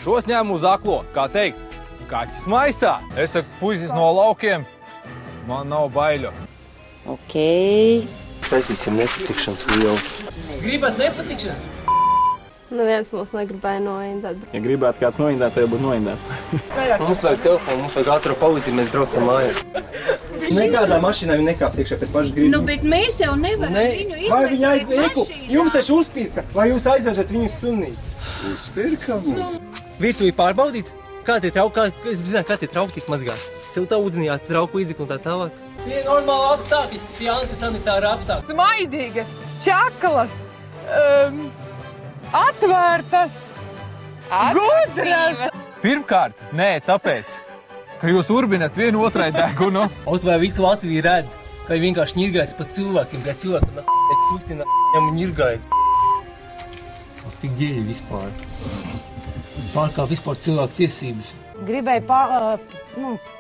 Šos ņēmu uz aklo, kā teikt, kaķis maisā. Es tak puisis no laukiem, man nav baiļu. Ok. Saisīsim nepatikšanas lielu. Gribat nepatikšanas? Neviens mūs negribēja noindēt. Ja gribētu kāds noindēt, tad jau būtu noindēts. Mums vajag telefonu, mums vajag ātru palīdzību, mēs braucam mājās. Nekādā mašīnā viņi nekāps iekšā pēc pašas gribas. Nu, bet mēs jau nevaram viņu izvest. Vai viņi aizveiku? Jums taču uzpirka, vai jūs aizvedat viņu sunnīt? Uzpirkam? Virtuvi pārbaudīt? Kā tie trauki tik mazgāt? Siltā ūdenī trauku idzika un tā tālāk. Tie normāli apstākļi, tie antisanitāri apstākļi. Smaidīgas, čakalas, atvērtas, gudras. Pirmkārt, nē, tāpēc, ka jūs urbinat vienu otrai degunu. Ot vai visu Latviju redz, ka viņi vienkārši ņirgājas pa cilvēkiem, bet cilvēkiem na slikti viņam ņirgājas. Tik ģeļi vispār. Pārkāp vispār cilvēku tiesības. Gribēju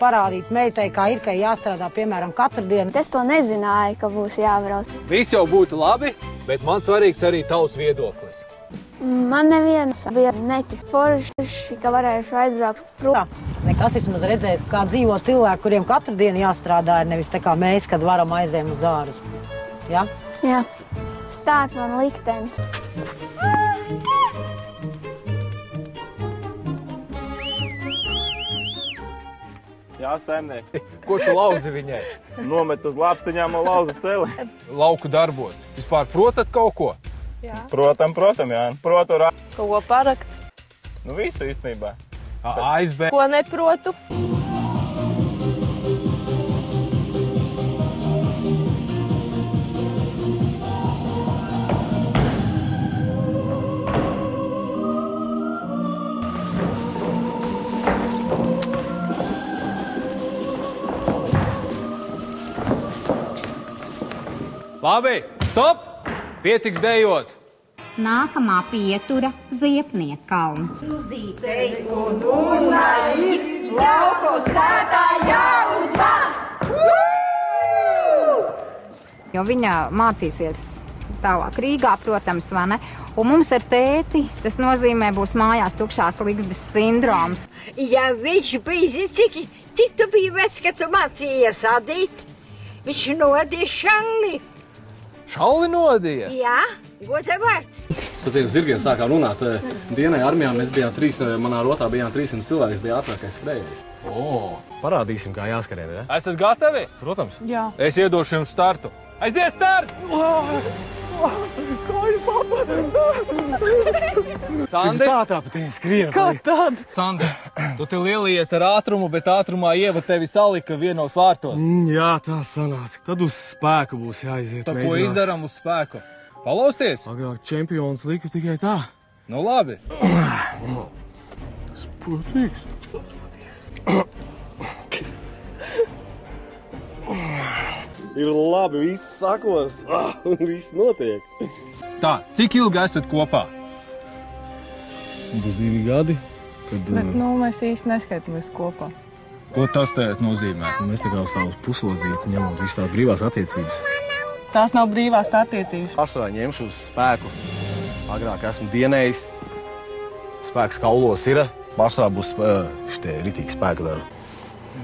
parādīt meitai, kā ir, ka jāstrādā, piemēram, katru dienu. Es to nezināju, ka būs jābrauc. Viss jau būtu labi, bet man svarīgs arī tavs viedoklis. Man neviens bija netic forši, ka varēšu aizbraukt prom. Nekas vismaz redzējis, kā dzīvo cilvēki, kuriem katru dienu jāstrādā, ir nevis tā kā mēs, kad varam aizējām uz dārzu. Ja? Jā, tāds man liktenis. Jā, saimnieki. Ko tu lauzi viņai? Nomet uz lāpstiņām un lauza celi. Lauku darbos. Vispār protat kaut ko? Jā. Protam, jā. Protu Kaut ko parakt. Nu visu īstenībā. ASB. Ko neprotu? Labi, stop! Pietiks dejot! Nākamā pietura Ziepnieka kalns. Zītei un Dunai, lauku sētā jāuzvar! Jo viņa mācīsies tālāk Rīgā, protams, vai ne? Un mums ar tēti, tas nozīmē, būs mājās tukšās ligzdas sindroms. Ja viņš bija, cik tu biji vecs, ka tu mācījies adīt? Viņš nodīja šalli. Šalli nodīja? Jā, goda vārds. Pēc zirgiem sākām runāt. Dienai armijā mēs bijām manā rotā bijām 300 cilvēki, bija ātrākais skrējējs. Parādīsim, kā jāskarē, ne? Esat gatavi? Protams. Jā. Es iedošu jums startu. Aiziet starts! Sandi? Kā tāpat skrien? Kā tad? Sandi, tu te lielījies ar ātrumu, bet ātrumā Ieva tevi salika vienos vārtos. Jā, tā sanāca. Tad uz spēku būs jāiziet. Tā ko izdaram uz spēku? Palausties? Agrāk čempions liku tikai tā. Nu labi. Spurtīgs. Ir labi, viss sakos, un viss notiek. Tā, cik ilgi esat kopā? Būs 2 gadi, kad... Bet, mēs īsti neskaitamies kopā. Ko tas tagad nozīmē? Mēs tā kā uz tādu puslodzīti ņemot visu tās brīvās attiecības. Tās nav brīvās attiecības. Pašā ņemšu uz spēku. Agrāk esmu dienējis. Spēks kaulos ir. Pašā būs šitie ritīgi spēka darbi.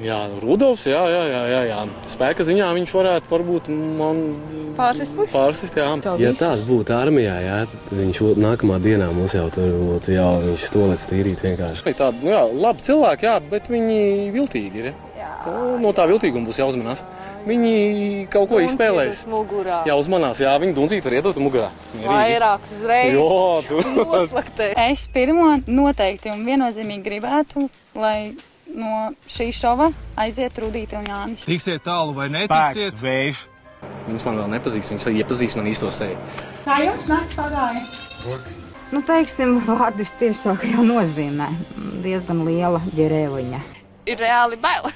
Jā, Rudolfs, jā. Spēka ziņā viņš varētu varbūt man... Pārsist, jā. Ja tās būtu armijā, jā, tad viņš nākamā dienā mums jau tur būtu, jā, viņš tolec tīrīt vienkārši. Tādi, nu jā, labi cilvēki, jā, bet viņi viltīgi ir, jā. No tā viltīguma būs jāuzmanās. Viņi kaut ko izspēlēs. Mugurā. Jā, uzmanās, jā, viņi duncīt var iedot mugurā. Vairākus uzreiz. Jā, tu. Noslaktē. Es pirmo noteikti un viennozīmīgi gribētu, lai no šī šova aiziet Rudīte un Jānis. Tiksiet tālu vai netiksiet? Spēks, vējš. Viņas man vēl nepazīst, viņas iepazīs man īsto seju. Kā jums nakts pagāja? Nu, teiksim, vārdus tiešāk jau nozīmē diezgan liela ģerēliņa. Ir reāli baila.